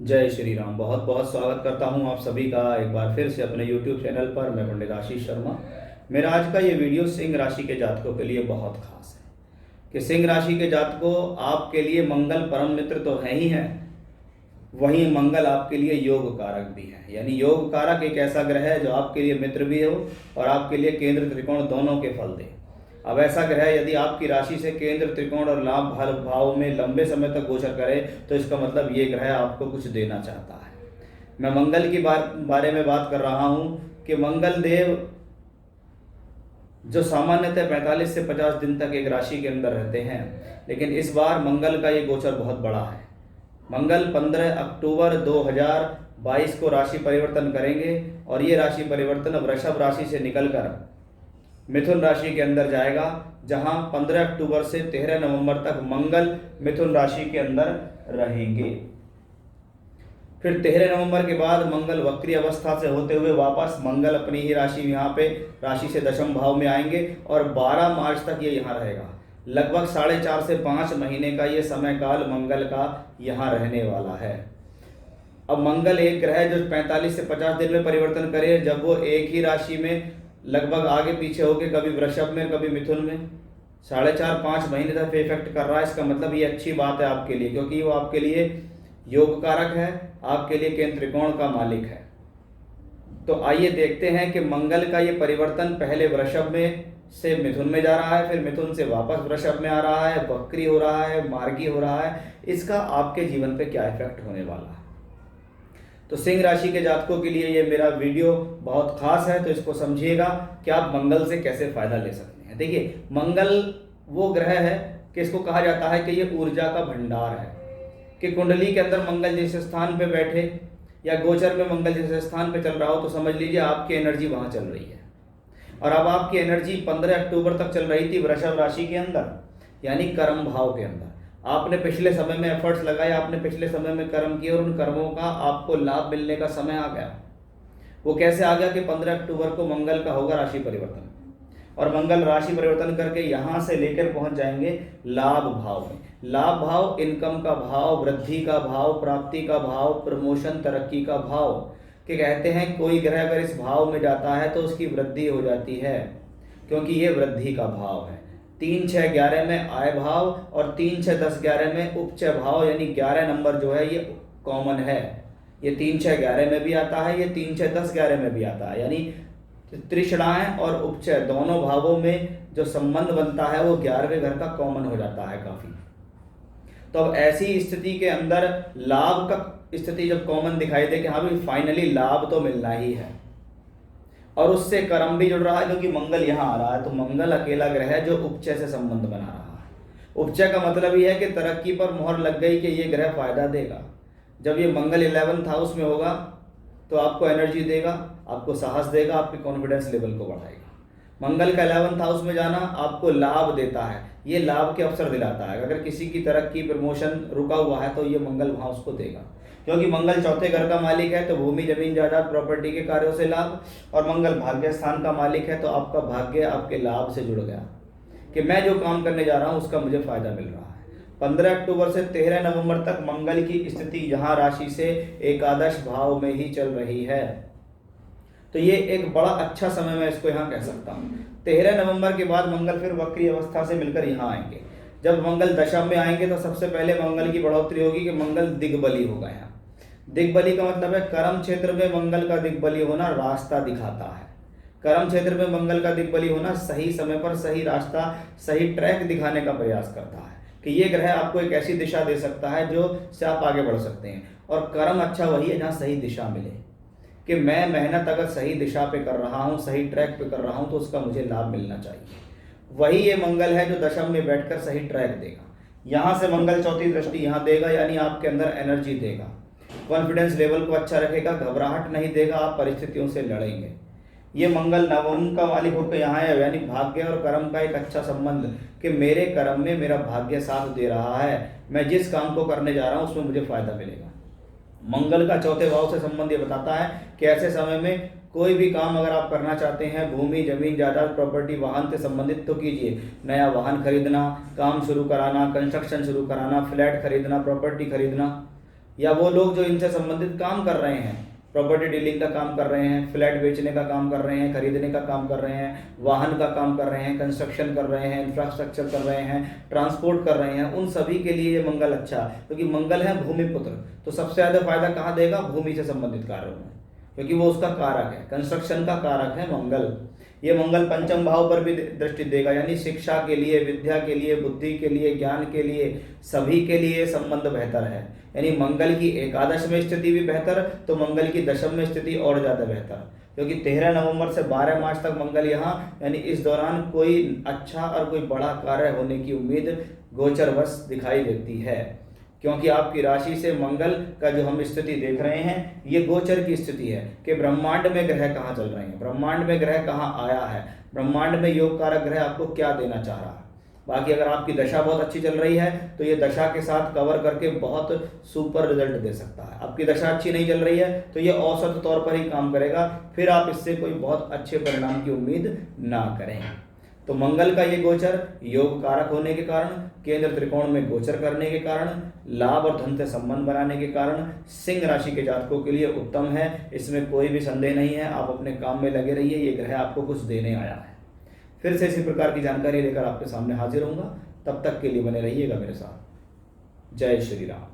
जय श्री राम। बहुत बहुत स्वागत करता हूं आप सभी का एक बार फिर से अपने YouTube चैनल पर। मैं पंडित आशीष शर्मा। मेरा आज का ये वीडियो सिंह राशि के जातकों के लिए बहुत खास है कि सिंह राशि के जातकों, आपके लिए मंगल परम मित्र तो है ही है, वहीं मंगल आपके लिए योग कारक भी है। यानी योग कारक एक ऐसा ग्रह है जो आपके लिए मित्र भी हो और आपके लिए केंद्र त्रिकोण दोनों के फल दे। अब ऐसा ग्रह यदि आपकी राशि से केंद्र त्रिकोण और लाभ भाव में लंबे समय तक गोचर करे तो इसका मतलब ये ग्रह आपको कुछ देना चाहता है। मैं मंगल की बारे में बात कर रहा हूं कि मंगल देव जो सामान्यतः 45 से 50 दिन तक एक राशि के अंदर रहते हैं, लेकिन इस बार मंगल का ये गोचर बहुत बड़ा है। मंगल 15 अक्टूबर 2022 को राशि परिवर्तन करेंगे और ये राशि परिवर्तन वृषभ राशि से निकलकर मिथुन राशि के अंदर जाएगा, जहां 15 अक्टूबर से 13 नवंबर तक मंगल मिथुन राशि के अंदर रहेंगे। फिर 13 नवंबर के बाद मंगल वक्री अवस्था से होते हुए वापस मंगल अपनी ही राशि यहाँ पे राशि से दशम भाव में आएंगे और 12 मार्च तक ये यहाँ रहेगा। लगभग 4.5 से 5 महीने का ये समय काल मंगल का यहाँ रहने वाला है। अब मंगल एक ग्रह जो 45 से 50 दिन में परिवर्तन करे, जब वो एक ही राशि में लगभग आगे पीछे होके कभी वृषभ में कभी मिथुन में 4.5-5 महीने तक इफेक्ट कर रहा है। इसका मतलब ये अच्छी बात है आपके लिए, क्योंकि वो आपके लिए योग कारक है, आपके लिए केंद्र त्रिकोण का मालिक है। तो आइए देखते हैं कि मंगल का ये परिवर्तन पहले वृषभ में से मिथुन में जा रहा है, फिर मिथुन से वापस वृषभ में आ रहा है, वक्री हो रहा है, मार्गी हो रहा है, इसका आपके जीवन पे क्या इफेक्ट होने वाला है। तो सिंह राशि के जातकों के लिए ये मेरा वीडियो बहुत खास है, तो इसको समझिएगा कि आप मंगल से कैसे फायदा ले सकते हैं। देखिए, मंगल वो ग्रह है कि इसको कहा जाता है कि ये ऊर्जा का भंडार है, कि कुंडली के अंदर मंगल जिस स्थान पे बैठे या गोचर में मंगल जिस स्थान पे चल रहा हो, तो समझ लीजिए आपकी एनर्जी वहां चल रही है। और अब आपकी एनर्जी 15 अक्टूबर तक चल रही थी वृषभ राशि के अंदर, यानी कर्म भाव के अंदर। आपने पिछले समय में एफर्ट्स लगाए, आपने पिछले समय में कर्म किए और उन कर्मों का आपको लाभ मिलने का समय आ गया। वो कैसे आ गया कि 15 अक्टूबर को मंगल का होगा राशि परिवर्तन, और मंगल राशि परिवर्तन करके यहां से लेकर पहुंच जाएंगे लाभ भाव में। लाभ भाव इनकम का भाव, वृद्धि का भाव, प्राप्ति का भाव, प्रमोशन तरक्की का भाव। कि कहते हैं कोई ग्रह अगर इस भाव में जाता है तो उसकी वृद्धि हो जाती है, क्योंकि ये वृद्धि का भाव है। 3, 6, 11 में आय भाव और 3, 6, 10, 11 में उपचय भाव, यानी 11 नंबर जो है ये कॉमन है। ये 3, 6, 11 में भी आता है, ये 3, 6, 10, 11 में भी आता है। यानी त्रिषणाएं और उपचय दोनों भावों में जो संबंध बनता है वो 11वें घर का कॉमन हो जाता है काफी। तो अब ऐसी स्थिति के अंदर लाभ का स्थिति जब कॉमन दिखाई दे कि हाँ भाई फाइनली लाभ तो मिलना ही है, और उससे कर्म भी जुड़ रहा है क्योंकि मंगल यहाँ आ रहा है, तो मंगल अकेला ग्रह है जो उपचय से संबंध बना रहा है। उपचय का मतलब ये है कि तरक्की पर मोहर लग गई कि ये ग्रह फायदा देगा। जब ये मंगल 11th हाउस में होगा तो आपको एनर्जी देगा, आपको साहस देगा, आपके कॉन्फिडेंस लेवल को बढ़ाएगा। मंगल का 11th हाउस में जाना आपको लाभ देता है, ये लाभ के अवसर दिलाता है। अगर किसी की तरक्की प्रमोशन रुका हुआ है तो ये मंगल वहां उसको देगा, क्योंकि मंगल चौथे घर का मालिक है, तो भूमि जमीन जायदाद प्रॉपर्टी के कार्यों से लाभ, और मंगल भाग्य स्थान का मालिक है, तो आपका भाग्य आपके लाभ से जुड़ गया कि मैं जो काम करने जा रहा हूं उसका मुझे फायदा मिल रहा है। 15 अक्टूबर से 13 नवंबर तक मंगल की स्थिति यहाँ राशि से एकादश भाव में ही चल रही है, तो ये एक बड़ा अच्छा समय मैं इसको यहाँ कह सकता हूँ। 13 नवंबर के बाद मंगल फिर वक्री अवस्था से मिलकर यहाँ आएंगे। जब मंगल दशम में आएंगे तो सबसे पहले मंगल की बढ़ोतरी होगी कि मंगल दिग्बली होगा। यहाँ दिग्बली का मतलब है कर्म क्षेत्र में मंगल का दिग्बली होना रास्ता दिखाता है। कर्म क्षेत्र में मंगल का दिग्बली होना सही समय पर सही रास्ता, सही ट्रैक दिखाने का प्रयास करता है कि ये ग्रह आपको एक ऐसी दिशा दे सकता है जो से आप आगे बढ़ सकते हैं। और कर्म अच्छा वही है जहाँ सही दिशा मिले, कि मैं मेहनत अगर सही दिशा पे कर रहा हूँ, सही ट्रैक पे कर रहा हूँ, तो उसका मुझे लाभ मिलना चाहिए। वही ये मंगल है जो दशम में बैठकर सही ट्रैक देगा। यहाँ से मंगल चौथी दृष्टि यहाँ देगा, यानी आपके अंदर एनर्जी देगा, कॉन्फिडेंस लेवल को अच्छा रखेगा, घबराहट नहीं देगा, आप परिस्थितियों से लड़ेंगे। ये मंगल नवम का मालिक होकर यहाँ है, यानी भाग्य और कर्म का एक अच्छा संबंध, कि मेरे कर्म में मेरा भाग्य साथ दे रहा है, मैं जिस काम को करने जा रहा हूँ उसमें मुझे फायदा मिलेगा। मंगल का चौथे भाव से संबंध ये बताता है कि ऐसे समय में कोई भी काम अगर आप करना चाहते हैं, भूमि जमीन जायदाद प्रॉपर्टी वाहन से संबंधित, तो कीजिए। नया वाहन खरीदना, काम शुरू कराना, कंस्ट्रक्शन शुरू कराना, फ्लैट खरीदना, प्रॉपर्टी खरीदना, या वो लोग जो इनसे संबंधित काम कर रहे हैं, प्रॉपर्टी डीलिंग का काम कर रहे हैं, फ्लैट बेचने का काम कर रहे हैं, खरीदने का काम कर रहे हैं, वाहन का काम कर रहे हैं, कंस्ट्रक्शन कर रहे हैं, इंफ्रास्ट्रक्चर कर रहे हैं, ट्रांसपोर्ट कर रहे हैं, उन सभी के लिए ये मंगल अच्छा है, क्योंकि मंगल है भूमिपुत्र। तो सबसे ज़्यादा फायदा कहाँ देगा? भूमि से संबंधित कार्यों में, क्योंकि वो उसका कारक है, कंस्ट्रक्शन का कारक है मंगल। ये मंगल पंचम भाव पर भी दृष्टि देगा, यानी शिक्षा के लिए, विद्या के लिए, बुद्धि के लिए, ज्ञान के लिए, सभी के लिए संबंध बेहतर है। यानी मंगल की एकादश में स्थिति भी बेहतर, तो मंगल की दशम में स्थिति और ज़्यादा बेहतर, क्योंकि 13 नवंबर से 12 मार्च तक मंगल यहाँ, यानी इस दौरान कोई अच्छा और कोई बड़ा कार्य होने की उम्मीद गोचरवश दिखाई देती है। क्योंकि आपकी राशि से मंगल का जो हम स्थिति देख रहे हैं, ये गोचर की स्थिति है कि ब्रह्मांड में ग्रह कहाँ चल रहे हैं, ब्रह्मांड में ग्रह कहाँ आया है, ब्रह्मांड में योग कारक ग्रह आपको क्या देना चाह रहा है। बाकी अगर आपकी दशा बहुत अच्छी चल रही है तो ये दशा के साथ कवर करके बहुत सुपर रिजल्ट दे सकता है। आपकी दशा अच्छी नहीं चल रही है तो ये औसत तौर पर ही काम करेगा, फिर आप इससे कोई बहुत अच्छे परिणाम की उम्मीद ना करें। तो मंगल का ये गोचर योग कारक होने के कारण, केंद्र त्रिकोण में गोचर करने के कारण, लाभ और धन से संबंध बनाने के कारण सिंह राशि के जातकों के लिए उत्तम है, इसमें कोई भी संदेह नहीं है। आप अपने काम में लगे रहिए, ये ग्रह आपको कुछ देने आया है। फिर से इसी प्रकार की जानकारी लेकर आपके सामने हाजिर होऊंगा, तब तक के लिए बने रहिएगा मेरे साथ। जय श्री राम।